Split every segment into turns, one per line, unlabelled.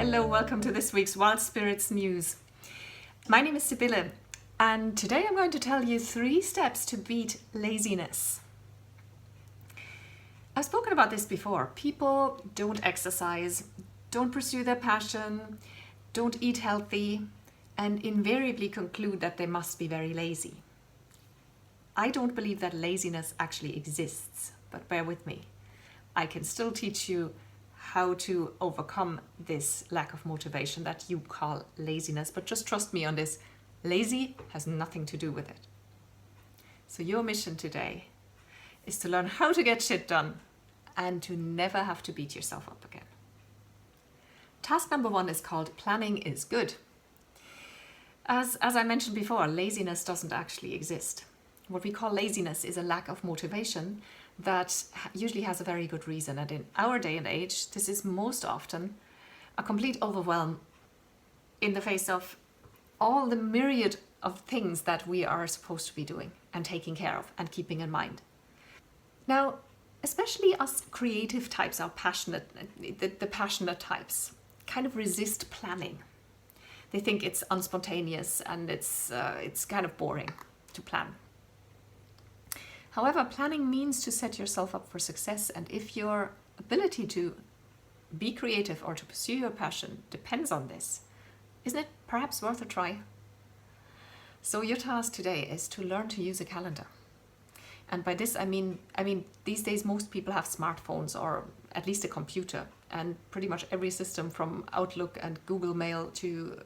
Hello, welcome to this week's Wild Spirits News. My name is Sibylle, and today I'm going to tell you 3 steps to beat laziness. I've spoken about this before. People don't exercise, don't pursue their passion, don't eat healthy, and invariably conclude that they must be very lazy. I don't believe that laziness actually exists, but bear with me. I can still teach you how to overcome this lack of motivation that you call laziness, but just trust me on this. Lazy has nothing to do with it. So your mission today is to learn how to get shit done and to never have to beat yourself up again. Task number 1 is called Planning is Good. As I mentioned before, laziness doesn't actually exist. What we call laziness is a lack of motivation that usually has a very good reason. And in our day and age, this is most often a complete overwhelm in the face of all the myriad of things that we are supposed to be doing and taking care of and keeping in mind. Now, especially us creative types, our passionate, the passionate types, kind of resist planning. They think it's unspontaneous and it's kind of boring to plan. However, planning means to set yourself up for success, and if your ability to be creative or to pursue your passion depends on this, isn't it perhaps worth a try? So your task today is to learn to use a calendar. And by this I mean these days most people have smartphones or at least a computer, and pretty much every system from Outlook and Google Mail to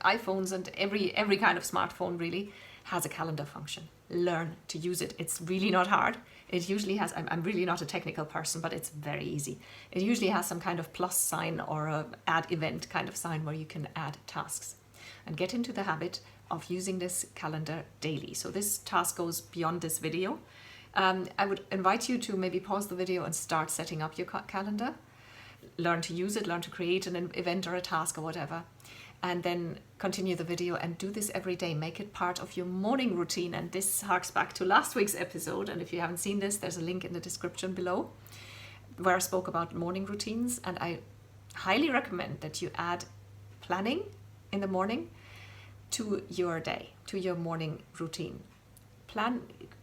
iPhones and every kind of smartphone really has a calendar function. Learn to use it. It's really not hard. It usually has, I'm really not a technical person, but it's very easy. It usually has some kind of plus sign or a add event kind of sign where you can add tasks. And get into the habit of using this calendar daily. So this task goes beyond this video. I would invite you to maybe pause the video and start setting up your calendar. Learn to use it, learn to create an event or a task or whatever. And then continue the video and do this every day. Make it part of your morning routine. And this harks back to last week's episode. And if you haven't seen this, there's a link in the description below where I spoke about morning routines. And I highly recommend that you add planning in the morning to your day, to your morning routine.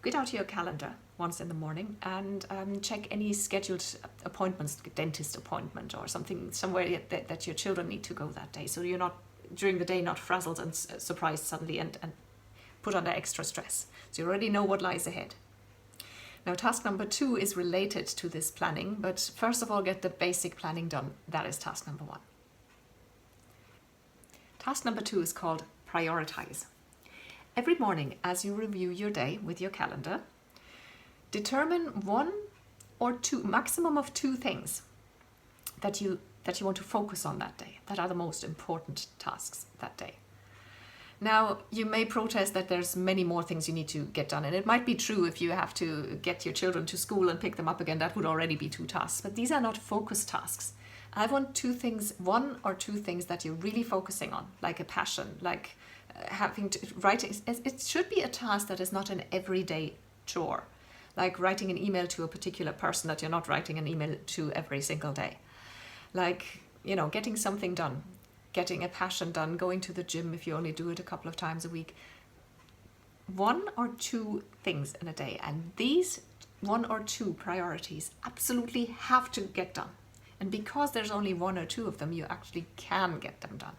Get out your calendar once in the morning and check any scheduled appointments, dentist appointment or something, somewhere that your children need to go that day. So you're not, during the day, not frazzled and surprised suddenly and put under extra stress. So you already know what lies ahead. Now, task number 2 is related to this planning, but first of all, get the basic planning done. That is task number 1. Task number 2 is called prioritize. Every morning, as you review your day with your calendar, determine 1 or 2, maximum of 2 things that you want to focus on that day, that are the most important tasks that day. Now, you may protest that there's many more things you need to get done, and it might be true if you have to get your children to school and pick them up again, that would already be 2 tasks, but these are not focus tasks. I want 2 things, 1 or 2 things that you're really focusing on, like a passion, like having to write. It should be a task that is not an everyday chore, like writing an email to a particular person that you're not writing an email to every single day. Like, getting something done, getting a passion done, going to the gym if you only do it a couple of times a week. 1 or 2 things in a day, and these 1 or 2 priorities absolutely have to get done. And because there's only 1 or 2 of them, you actually can get them done.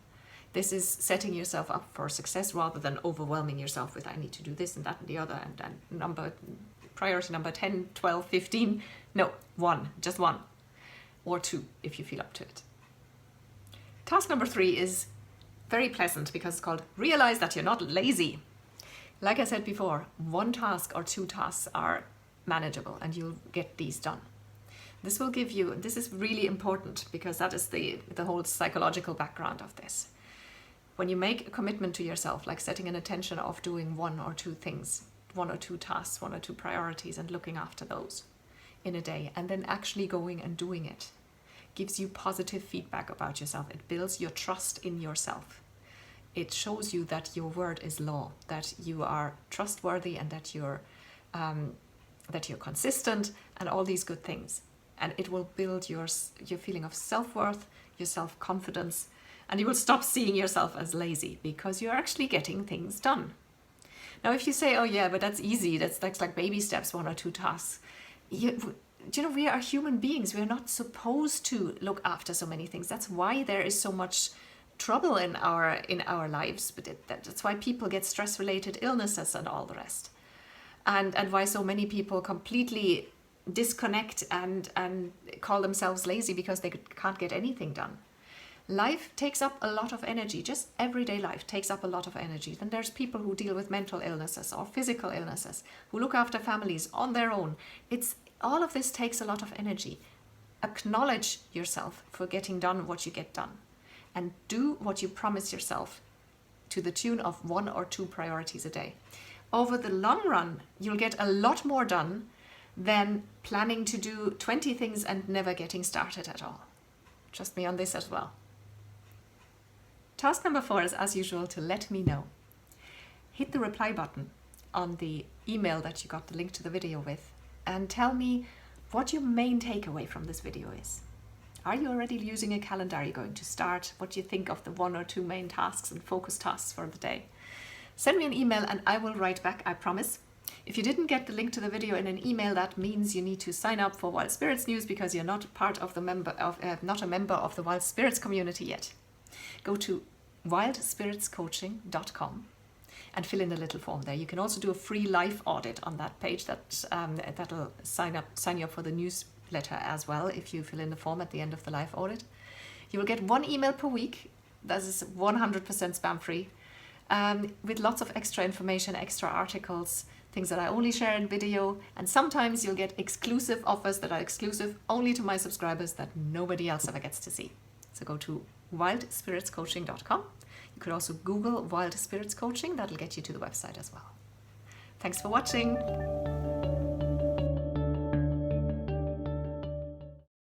This is setting yourself up for success rather than overwhelming yourself with I need to do this and that and the other and priority number 10, 12, 15. No, 1, just 1 or 2 if you feel up to it. Task number 3 is very pleasant because it's called realize that you're not lazy. Like I said before, 1 task or 2 tasks are manageable and you'll get these done. This will give you, this is really important because that is the whole psychological background of this. When you make a commitment to yourself, like setting an intention of doing 1 or 2 things, 1 or 2 tasks, 1 or 2 priorities, and looking after those in a day, and then actually going and doing it, gives you positive feedback about yourself. It builds your trust in yourself. It shows you that your word is law, that you are trustworthy and that you're consistent and all these good things. And it will build your feeling of self-worth, your self-confidence, and you will stop seeing yourself as lazy because you're actually getting things done. Now, if you say, oh yeah, but that's easy, that's like baby steps, 1 or 2 tasks. We are human beings. We're not supposed to look after so many things. That's why there is so much trouble in our lives. But that's why people get stress-related illnesses and all the rest. And why so many people completely disconnect and call themselves lazy because they can't get anything done. Life takes up a lot of energy. Just everyday life takes up a lot of energy. Then there's people who deal with mental illnesses or physical illnesses, who look after families on their own. All of this takes a lot of energy. Acknowledge yourself for getting done what you get done, and do what you promise yourself to the tune of 1 or 2 priorities a day. Over the long run, you'll get a lot more done than planning to do 20 things and never getting started at all. Trust me on this as well. Task number 4 is, as usual, to let me know. Hit the reply button on the email that you got the link to the video with and tell me what your main takeaway from this video is. Are you already using a calendar? Are you going to start? What do you think of the 1 or 2 main tasks and focus tasks for the day? Send me an email and I will write back, I promise. If you didn't get the link to the video in an email, that means you need to sign up for Wild Spirits News because you're not not a member of the Wild Spirits community yet. Go to wildspiritscoaching.com and fill in the little form there. You can also do a free life audit on that page. That'll sign you up for the newsletter as well if you fill in the form at the end of the life audit. You will get 1 email per week. That is 100% spam free, with lots of extra information, extra articles, things that I only share in video, and sometimes you'll get exclusive offers that are exclusive only to my subscribers that nobody else ever gets to see. So go to wildspiritscoaching.com. You could also Google Wild Spirits Coaching. That'll get you to the website as well. Thanks for watching.